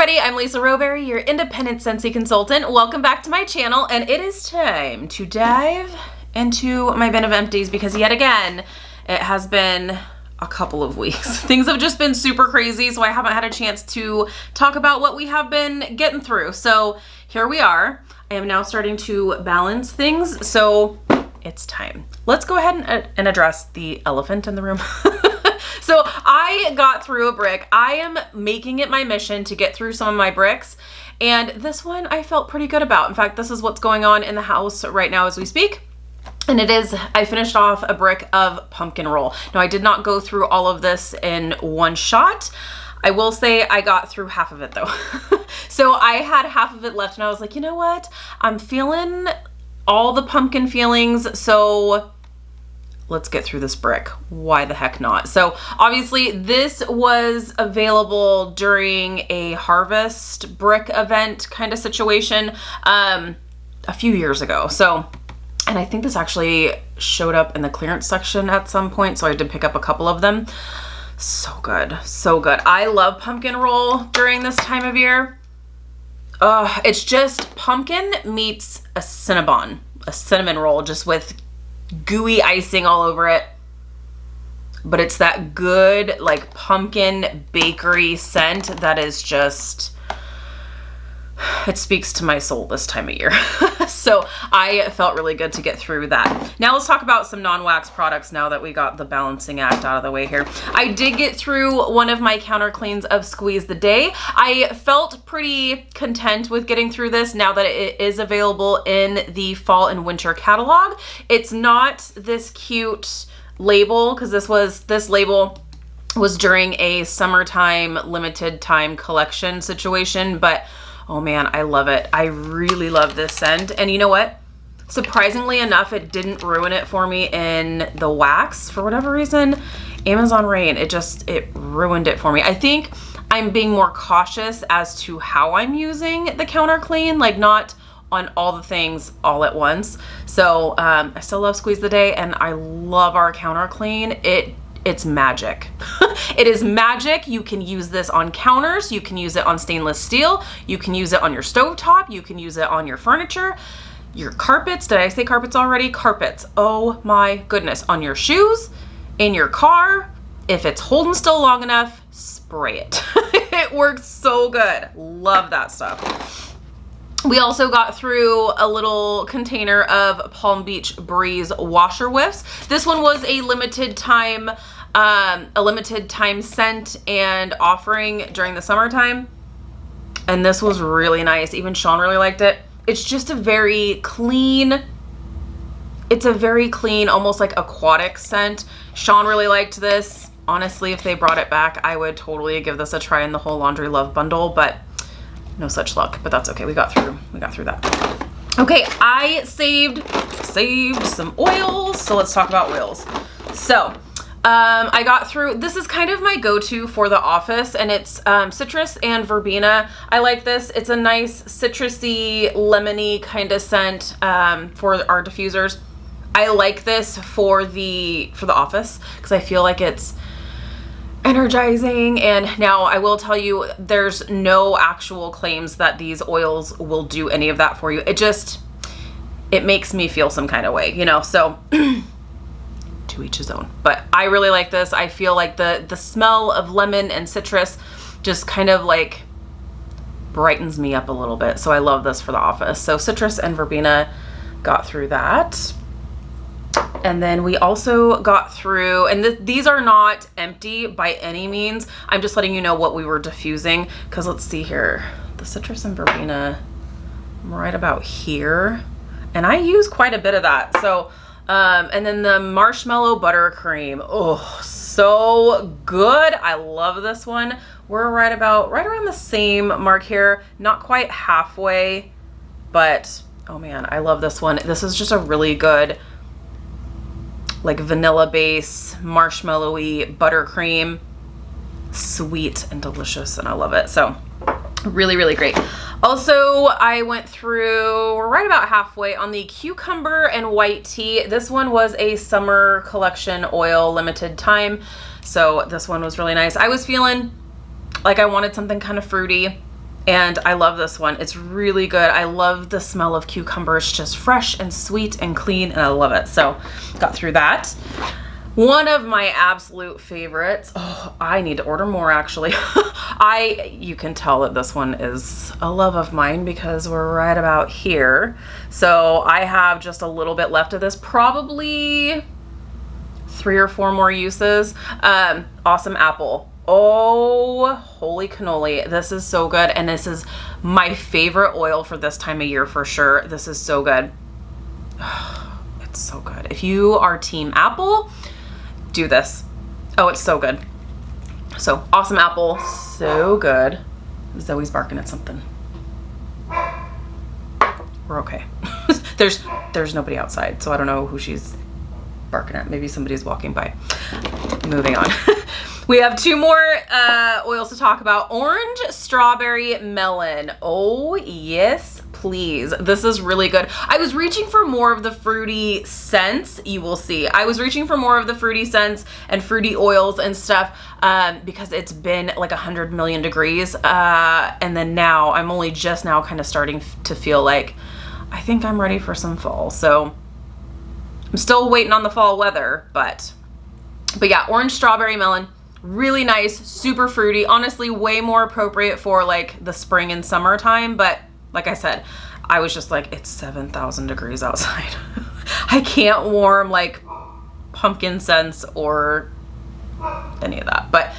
everybody, I'm Lisa Rowberry, your independent Scentsy consultant. Welcome back to my channel, and it is time to dive into my bin of empties because yet again, it has been a couple of weeks. Things have just been super crazy, so I haven't had a chance to talk about what we have been getting through. So here we are. I am now starting to balance things, so it's time. Let's go ahead and address the elephant in the room. So I got through a brick. I am making it my mission to get through some of my bricks, and this one I felt pretty good about. In fact, this is what's going on in the house right now as we speak. And it is, I finished off a brick of pumpkin roll. Now I did not go through all of this in one shot. I will say I got through half of it though. So I had half of it left and I was like, you know what? I'm feeling all the pumpkin feelings, so let's get through this brick. Why the heck not? So obviously this was available during a harvest brick event kind of situation a few years ago. So, and I think this actually showed up in the clearance section at some point, so I did pick up a couple of them. So good, so good. I love pumpkin roll during this time of year. It's just pumpkin meets a cinnamon roll, just with gooey icing all over it. But it's that good, like, pumpkin bakery scent that is just, it speaks to my soul this time of year. So I felt really good to get through that. Now let's talk about some non-wax products now that we got the balancing act out of the way here. I did get through one of my counter cleans of Squeeze the Day. I felt pretty content with getting through this now that it is available in the fall and winter catalog. It's not this cute label because this label was during a summertime limited time collection situation, but oh man, I love it. I really love this scent. And you know what? Surprisingly enough, it didn't ruin it for me in the wax. For whatever reason, Amazon Rain, it ruined it for me. I think I'm being more cautious as to how I'm using the counter clean, like not on all the things all at once. So I still love Squeeze the Day and I love our counter clean. It's magic. It is magic. You can use this on counters. You can use it on stainless steel. You can use it on your stovetop. You can use it on your furniture, your carpets. Did I say carpets already? Carpets. Oh my goodness. On your shoes, in your car. If it's holding still long enough, spray it. It works so good. Love that stuff. We also got through a little container of Palm Beach Breeze washer whiffs. This one was a limited time scent and offering during the summertime. And this was really nice. Even Sean really liked it. It's just a very clean, almost like aquatic scent. Sean really liked this. Honestly, if they brought it back, I would totally give this a try in the whole Laundry Love bundle, but no such luck, but that's okay. We got through that. Okay, I saved some oils, so let's talk about oils. So I got through, this is kind of my go-to for the office, and it's citrus and verbena. I like this. It's a nice citrusy, lemony kind of scent for our diffusers. I like this for the office because I feel like it's energizing. And now I will tell you, there's no actual claims that these oils will do any of that for you. It makes me feel some kind of way, you know, so to each his own. But I really like this. I feel like the smell of lemon and citrus just kind of like brightens me up a little bit. So I love this for the office. So citrus and verbena, got through that. And then we also got through, and these are not empty by any means. I'm just letting you know what we were diffusing, because let's see here. The citrus and verbena, I'm right about here. And I use quite a bit of that. So, and then the marshmallow buttercream. Oh, so good. I love this one. We're right around the same mark here. Not quite halfway, but oh man, I love this one. This is just a really good, like, vanilla base, marshmallowy buttercream, sweet and delicious, and I love it. So really, really great. Also, I went through right about halfway on the cucumber and white tea. This one was a summer collection oil limited time, so this one was really nice. I was feeling like I wanted something kind of fruity And I love this one. It's really good. I love the smell of cucumber. It's just fresh and sweet and clean, and I love it. So got through that. One of my absolute favorites. Oh, I need to order more actually. You can tell that this one is a love of mine because we're right about here. So I have just a little bit left of this, probably 3 or 4 more uses. Awesome Apple. Oh, holy cannoli. This is so good. And this is my favorite oil for this time of year for sure. This is so good. It's so good. If you are team Apple, do this. Oh, it's so good. So Awesome Apple, so good. Zoe's barking at something. We're okay. There's nobody outside, so I don't know who she's barking at. Maybe somebody's walking by. Moving on. We have 2 more oils to talk about. Orange Strawberry Melon. Oh, yes, please. This is really good. I was reaching for more of the fruity scents. You will see. I was reaching for more of the fruity scents and fruity oils and stuff because it's been like 100 million degrees. And then now I'm only just now kind of starting to feel like I think I'm ready for some fall. So I'm still waiting on the fall weather, but yeah, Orange Strawberry Melon. Really nice, super fruity, honestly way more appropriate for like the spring and summertime, but like I said, I was just like, it's 7,000 degrees outside. I can't warm like pumpkin scents or any of that, but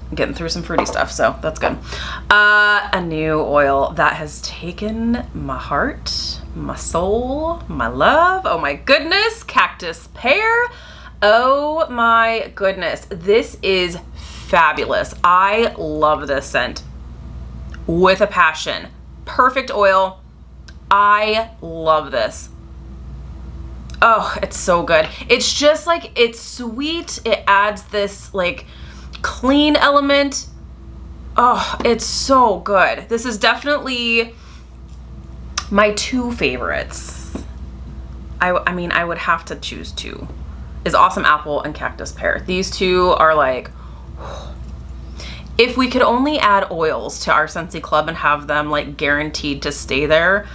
I'm getting through some fruity stuff, so that's good. A new oil that has taken my heart, my soul, my love, oh my goodness, Cactus Pear. Oh my goodness, this is fabulous. I love this scent with a passion. Perfect oil. I love this. Oh, it's so good. It's just like, it's sweet. It adds this like clean element. Oh, it's so good. This is definitely my 2 favorites. I mean, I would have to choose 2. Is Awesome Apple and Cactus Pear. These 2 are like, if we could only add oils to our Scentsy Club and have them like guaranteed to stay there.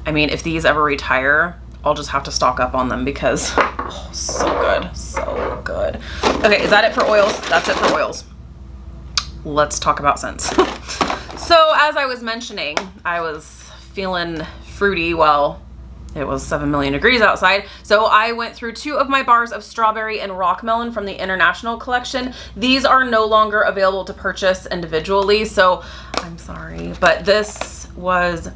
I mean, if these ever retire, I'll just have to stock up on them because oh, so good, so good. Okay, is that it for oils? That's it for oils. Let's talk about scents. So as I was mentioning, I was feeling fruity while it was 7 million degrees outside. So I went through 2 of my bars of strawberry and rock melon from the International collection. These are no longer available to purchase individually, so I'm sorry, but this was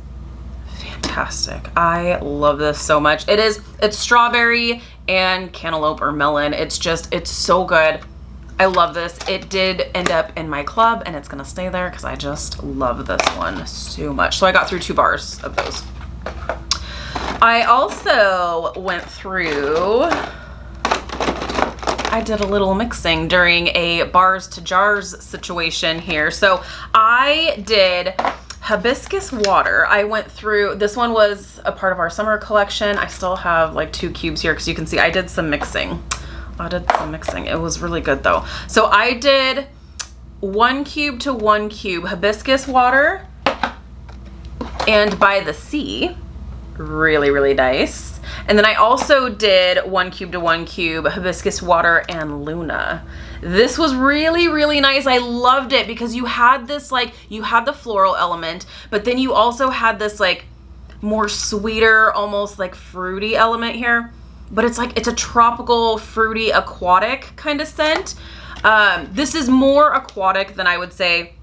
fantastic. I love this so much. It's strawberry and cantaloupe or melon. It's so good. I love this. It did end up in my club and it's gonna stay there because I just love this one so much. So I got through 2 bars of those. I also went through, I did a little mixing during a bars to jars situation here. So I did hibiscus water. I went through, this one was a part of our summer collection. I still have like 2 cubes here because you can see I did some mixing. It was really good though. So I did 1 cube to 1 cube hibiscus water and By the Sea. Really nice. And then I also did 1 cube to 1 cube hibiscus water and Luna. This was really nice. I loved it because you had this like, you had the floral element, but then you also had this like more sweeter, almost like fruity element here. But it's like, it's a tropical, fruity, aquatic kind of scent. This is more aquatic than I would say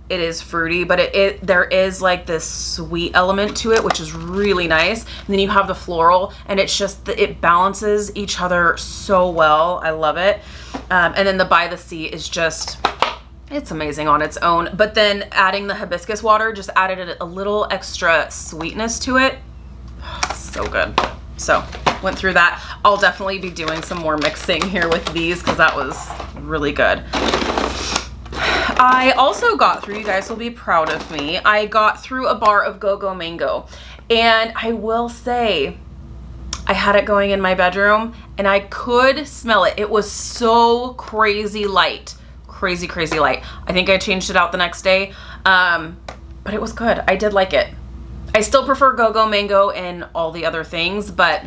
it is fruity, but there is like this sweet element to it, which is really nice. And then you have the floral, and it's just, it balances each other so well. I love it. And then the By the Sea is just, it's amazing on its own. But then adding the hibiscus water just added a little extra sweetness to it. So good. So went through that. I'll definitely be doing some more mixing here with these because that was really good. I also got through, you guys will be proud of me, I got through a bar of Go-Go Mango. And I will say, I had it going in my bedroom and I could smell it. It was so crazy light. Crazy light. I think I changed it out the next day. but it was good. I did like it. I still prefer Go-Go Mango and all the other things, but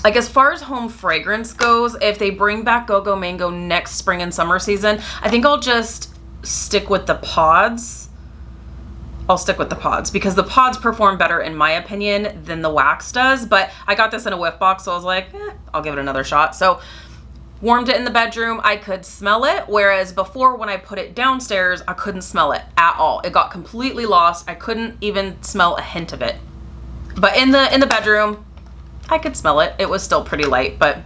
like as far as home fragrance goes, if they bring back Go-Go Mango next spring and summer season, I think I'll just stick with the pods. I'll stick with the pods because the pods perform better in my opinion than the wax does, but I got this in a whiff box, so I was like, I'll give it another shot. So warmed it in the bedroom, I could smell it, whereas before when I put it downstairs, I couldn't smell it at all. It got completely lost. I couldn't even smell a hint of it. But in the bedroom, I could smell it. It was still pretty light, but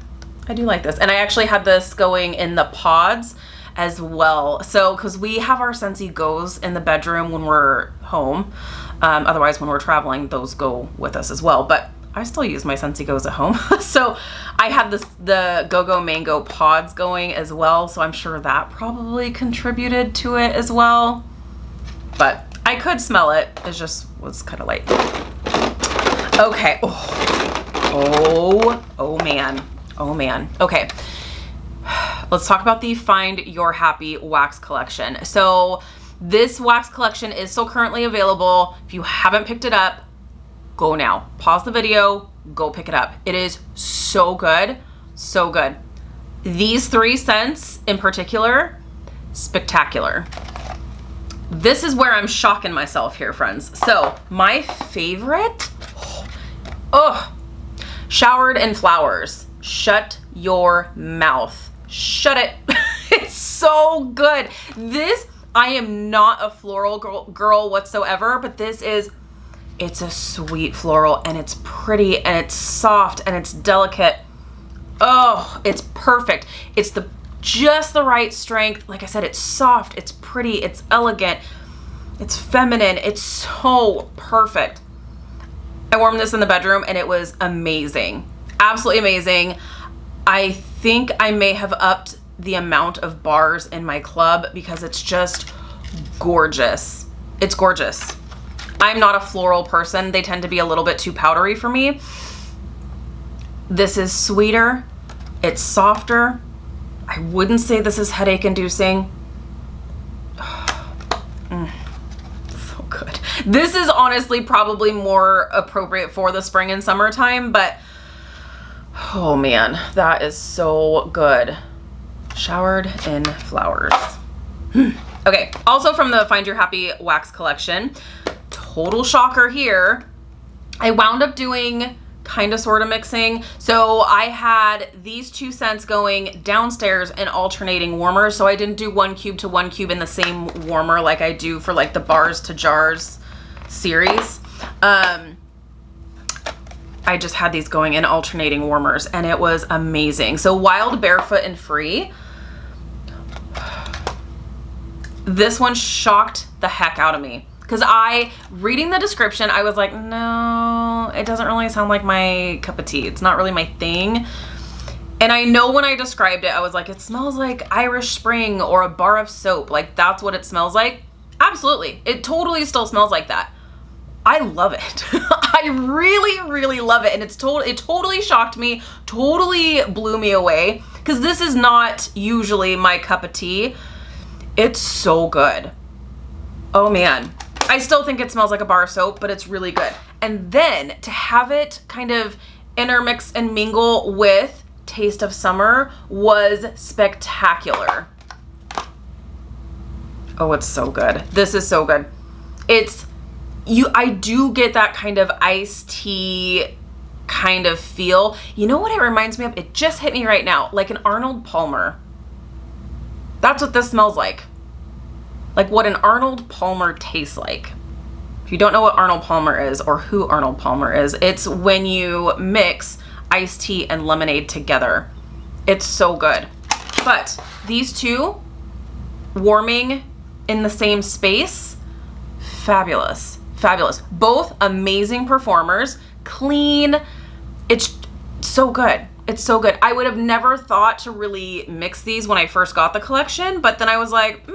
I do like this. And I actually had this going in the pods as well. So, because we have our Scentsy Goes in the bedroom when we're home. Otherwise, when we're traveling, those go with us as well. But I still use my Scentsy Goes at home. So I had the Go-Go Mango pods going as well. So I'm sure that probably contributed to it as well. But I could smell it. It just was kind of light. Okay. Oh man. Oh man. Okay. Let's talk about the Find Your Happy wax collection. So this wax collection is still currently available. If you haven't picked it up, go now. Pause the video, go pick it up. It is so good, so good. These 3 scents in particular, spectacular. This is where I'm shocking myself here, friends. So my favorite, Showered in Flowers. Shut your mouth. Shut it. It's so good. This, I am not a floral girl whatsoever, but it's a sweet floral and it's pretty and it's soft and it's delicate. Oh, it's perfect. It's just the right strength. Like I said, it's soft, it's pretty, it's elegant, it's feminine. It's so perfect. I warmed this in the bedroom and it was amazing. Absolutely amazing. I think I may have upped the amount of bars in my club because it's just gorgeous. It's gorgeous. I'm not a floral person. They tend to be a little bit too powdery for me. This is sweeter. It's softer. I wouldn't say this is headache inducing. So good. This is honestly probably more appropriate for the spring and summertime, but oh man, that is so good. Showered in Flowers. Okay, also from the Find Your Happy wax collection, total shocker here, I wound up doing kind of sort of mixing. So I had these 2 scents going downstairs and alternating warmers. So I didn't do 1 cube to 1 cube in the same warmer like I do for like the Bars to Jars series. I just had these going in alternating warmers and it was amazing. So Wild, Barefoot, and Free. This one shocked the heck out of me. Because reading the description, I was like, no, it doesn't really sound like my cup of tea. It's not really my thing. And I know when I described it, I was like, it smells like Irish Spring or a bar of soap. Like, that's what it smells like. Absolutely. It totally still smells like that. I love it. I really, really love it. And it totally shocked me, totally blew me away. Because this is not usually my cup of tea. It's so good. Oh man. I still think it smells like a bar of soap, but it's really good. And then to have it kind of intermix and mingle with Taste of Summer was spectacular. Oh, it's so good. This is so good. I do get that kind of iced tea kind of feel. You know what it reminds me of? It just hit me right now, like an Arnold Palmer. That's what this smells like. Like what an Arnold Palmer tastes like. If you don't know what Arnold Palmer is or who Arnold Palmer is, it's when you mix iced tea and lemonade together. It's so good. But these 2 warming in the same space, fabulous, fabulous. Both amazing performers, clean. It's so good. It's so good. I would have never thought to really mix these when I first got the collection, but then I was like,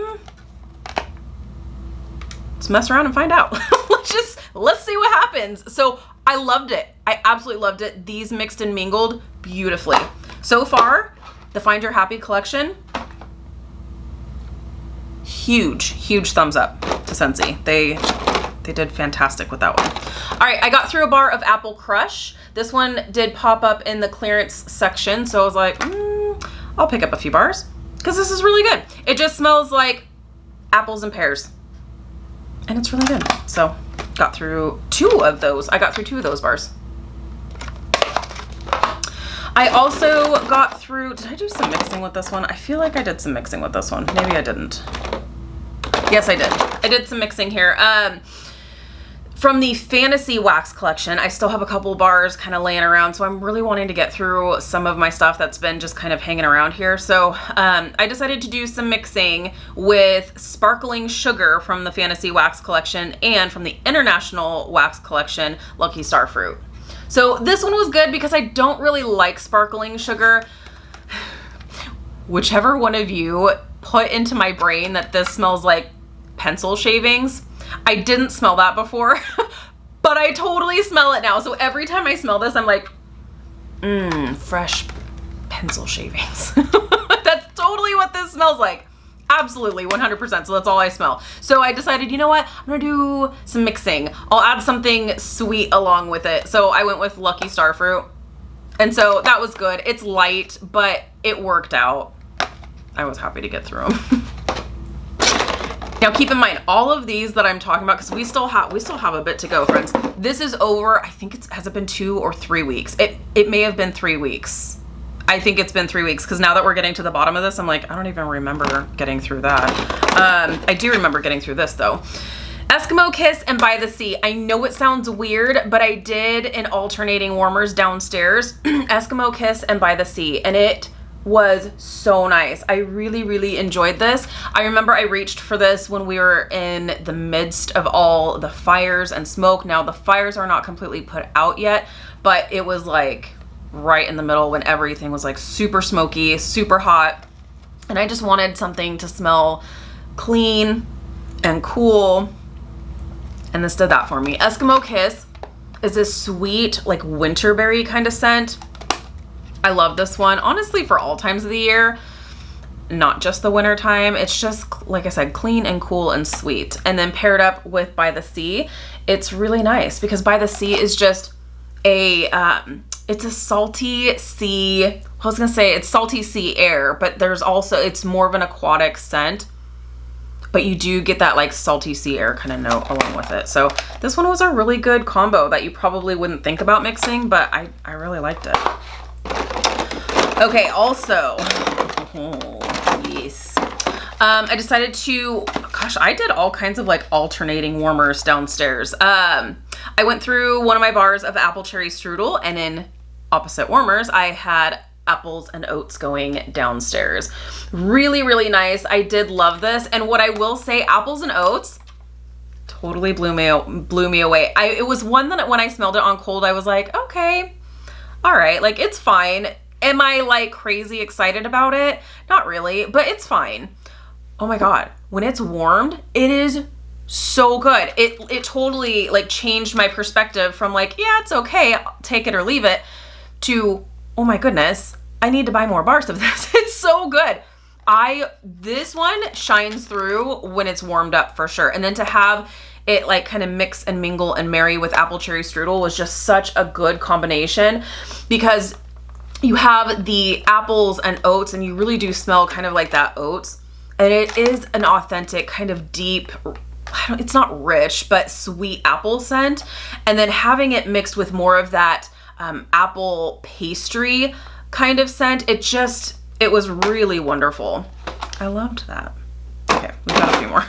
let's mess around and find out. let's see what happens. So I loved it. I absolutely loved it. These mixed and mingled beautifully. So far, the Find Your Happy collection, huge thumbs up to Scentsy. They did fantastic with that one. All right, I got through a bar of Apple Crush. This one did pop up in the clearance section, so I was like, I'll pick up a few bars because this is really good. It just smells like apples and pears, and it's really good. So got through 2 of those. I got through 2 of those bars. I also got through, did I do some mixing with this one? I feel like I did some mixing with this one. Maybe I didn't. Yes, I did. I did some mixing here. From the Fantasy Wax collection, I still have a couple bars kind of laying around, so I'm really wanting to get through some of my stuff that's been just kind of hanging around here. So I decided to do some mixing with Sparkling Sugar from the Fantasy Wax collection and from the International Wax collection, Lucky Star Fruit. So this one was good because I don't really like Sparkling Sugar. Whichever one of you put into my brain that this smells like pencil shavings, I didn't smell that before, but I totally smell it now. So every time I smell this, I'm like, fresh pencil shavings. That's totally what this smells like. Absolutely, 100%. So that's all I smell. So I decided, you know what? I'm gonna do some mixing. I'll add something sweet along with it. So I went with Lucky Star Fruit. And so that was good. It's light, but it worked out. I was happy to get through them. Now keep in mind, all of these that I'm talking about, because we still have a bit to go, friends. This is over, I think has it been 2 or 3 weeks? It may have been 3 weeks. I think it's been 3 weeks, because now that we're getting to the bottom of this, I'm like, I don't even remember getting through that. I do remember getting through this though. Eskimo Kiss and By the Sea. I know it sounds weird, but I did in alternating warmers downstairs, Eskimo Kiss and By the Sea, and it was so nice. I really enjoyed this. I remember I reached for this when we were in the midst of all the fires and smoke. Now the fires are not completely put out yet, but it was like right in the middle when everything was like super smoky, super hot, and I just wanted something to smell clean and cool, and this did that for me. Eskimo Kiss is this sweet like winterberry kind of scent. I love this one, honestly, for all times of the year, not just the winter time. It's just, like I said, clean and cool and sweet. And then paired up with By the Sea, it's really nice because By the Sea is just a, it's a salty sea, I was gonna say it's salty sea air, but there's also, it's more of an aquatic scent, but you do get that like salty sea air kind of note along with it. So this one was a really good combo that you probably wouldn't think about mixing, but I really liked it. Okay, also, yes. I decided to, gosh, I did all kinds of like alternating warmers downstairs. I went through one of my bars of apple cherry strudel, and in opposite warmers, I had apples and oats going downstairs. Really nice. I did love this. And what I will say, apples and oats totally blew me away. It was one that when I smelled it on cold, I was like, okay, all right, like it's fine. Am I like crazy excited about it? Not really, but it's fine. Oh my God, when it's warmed, it is so good. It totally like changed my perspective from like, yeah, it's okay, I'll take it or leave it, to, oh my goodness, I need to buy more bars of this. It's so good. This one shines through when it's warmed up for sure. And then to have it like kind of mix and mingle and marry with apple cherry strudel was just such a good combination, because you have the apples and oats and you really do smell kind of like that oats. And it is an authentic kind of deep, it's not rich, but sweet apple scent. And then having it mixed with more of that apple pastry kind of scent, it was really wonderful. I loved that. Okay, we got a few more.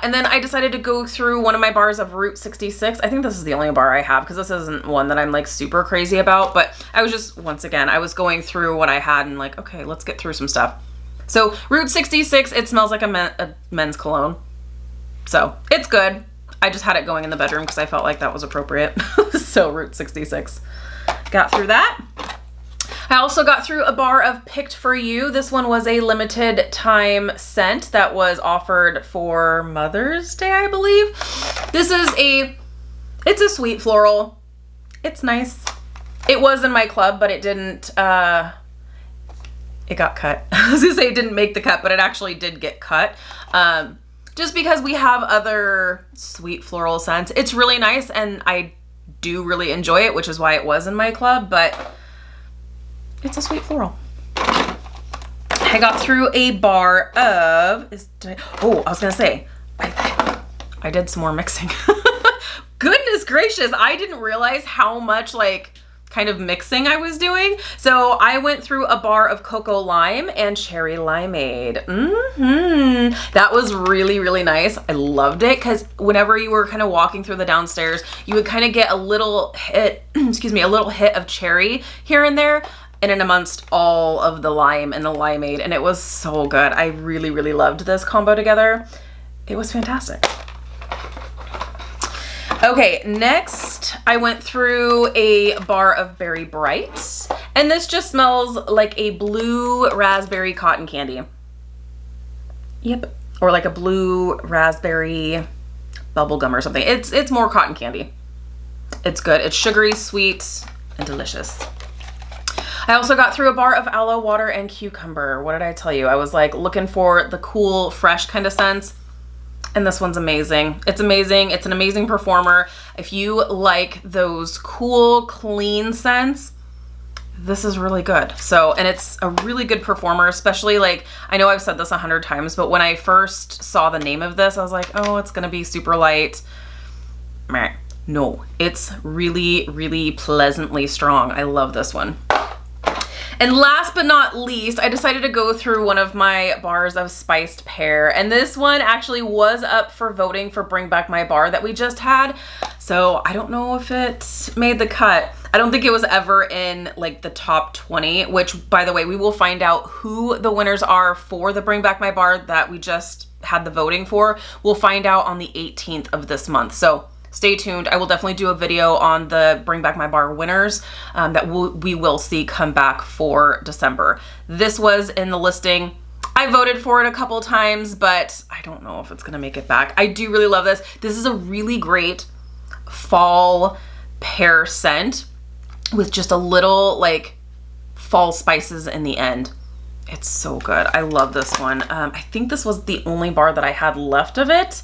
And then I decided to go through one of my bars of Route 66. I think this is the only bar I have because this isn't one that I'm like super crazy about, but I was just, once again, I was going through what I had and like, okay, let's get through some stuff. So Route 66, it smells like a men's cologne. So it's good. I just had it going in the bedroom because I felt like that was appropriate. So Route 66, got through that. I also got through a bar of Picked For You. This one was a limited time scent that was offered for Mother's Day, I believe. This is it's a sweet floral. It's nice. It was in my club, but it didn't, it got cut. I was gonna say it didn't make the cut, but it actually did get cut. Just because we have other sweet floral scents. It's really nice and I do really enjoy it, which is why it was in my club, but it's a sweet floral. I got through a bar of, I was gonna say, I did some more mixing. Goodness gracious, I didn't realize how much like kind of mixing I was doing. So I went through a bar of cocoa lime and cherry limeade. That was really, really nice. I loved it because whenever you were kind of walking through the downstairs, you would kind of get a little hit, excuse me, a little hit of cherry here and there, and in amongst all of the lime and the limeade, and it was so good. I really, really loved this combo together. It was fantastic. Okay, next I went through a bar of Berry Bright, and this just smells like a blue raspberry cotton candy. Yep, or like a blue raspberry bubble gum or something. It's more cotton candy. It's good. It's sugary, sweet, and delicious. I also got through a bar of aloe water and cucumber. What did I tell you? I was like looking for the cool, fresh kind of scents. And this one's amazing. It's amazing. It's an amazing performer. If you like those cool, clean scents, this is really good. So, and it's a really good performer, especially like, I know I've said this 100 times, but when I first saw the name of this, I was like, oh, it's gonna be super light. Meh. No, it's really, really pleasantly strong. I love this one. And last but not least, I decided to go through one of my bars of spiced pear. And this one actually was up for voting for Bring Back My Bar that we just had. So I don't know if it made the cut. I don't think it was ever in like the top 20, which by the way, we will find out who the winners are for the Bring Back My Bar that we just had the voting for. We'll find out on the 18th of this month. So stay tuned. I will definitely do a video on the Bring Back My Bar winners that we will see come back for December. This was in the listing. I voted for it a couple times, but I don't know if it's gonna make it back. I do really love this. This is a really great fall pear scent with just a little like fall spices in the end. It's so good. I love this one. I think this was the only bar that I had left of it.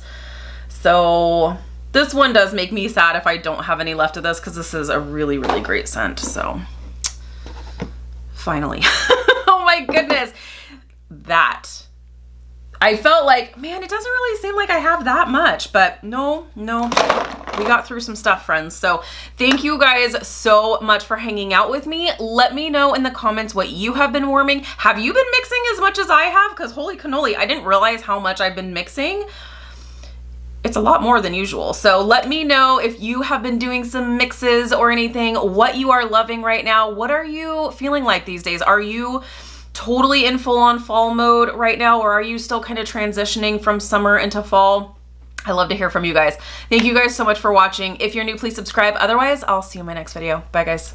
So this one does make me sad if I don't have any left of this because this is a really, really great scent. So finally, oh my goodness, that. I felt like, man, it doesn't really seem like I have that much, but no, we got through some stuff, friends. So thank you guys so much for hanging out with me. Let me know in the comments what you have been warming. Have you been mixing as much as I have? Because holy cannoli, I didn't realize how much I've been mixing. It's a lot more than usual. So let me know if you have been doing some mixes or anything, what you are loving right now. What are you feeling like these days? Are you totally in full-on fall mode right now, or are you still kind of transitioning from summer into fall? I love to hear from you guys. Thank you guys so much for watching. If you're new, please subscribe. Otherwise, I'll see you in my next video. Bye, guys.